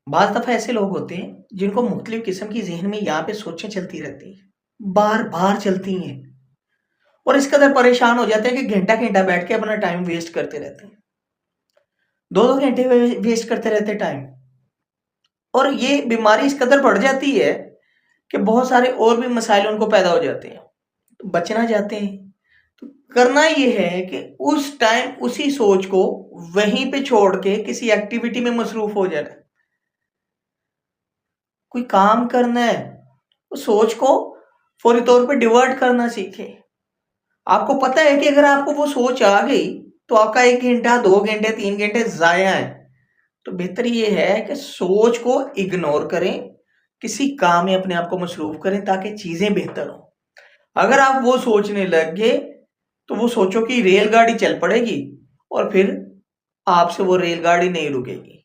बाज़ दफ़ा ऐसे लोग होते हैं, जिनको मुख्तलिफ़ किस्म की ज़हन में यहाँ पे सोचें चलती रहती हैं, बार-बार चलती हैं और इस कदर परेशान हो जाते हैं कि घंटा-घंटा बैठ के अपना टाइम वेस्ट करते रहते हैं। 2-2 घंटे वेस्ट करते रहते हैं टाइम और ये बीमारी इस कदर बढ़ जाती है कि बहुत सारे और भी मसाइल उनको पैदा हो जाते हैं। तो बचना चाहते हैं, तो करना ये है कि उस टाइम उसी सोच को वहीं पे छोड़ के किसी एक्टिविटी में मसरूफ़ हो जाना है। कोई काम करना है, उस सोच को फौरी तौर पे डिवर्ट करना सीखें। आपको पता है कि अगर आपको वो सोच आ गई, तो आपका 1 घंटा, 2 घंटे, 3 घंटे ज़ाया हैं। तो बेहतर ये है कि सोच को इग्नोर करें, किसी काम में अपने आप को मसरूफ़ करें ताकि चीज़ें बेहतर हों। अगर आप वो सोचने लग गए, तो वो सोचों की रेलगाड़ी चल पड़ेगी और फिर आपसे वो रेलगाड़ी नहीं रुकेगी।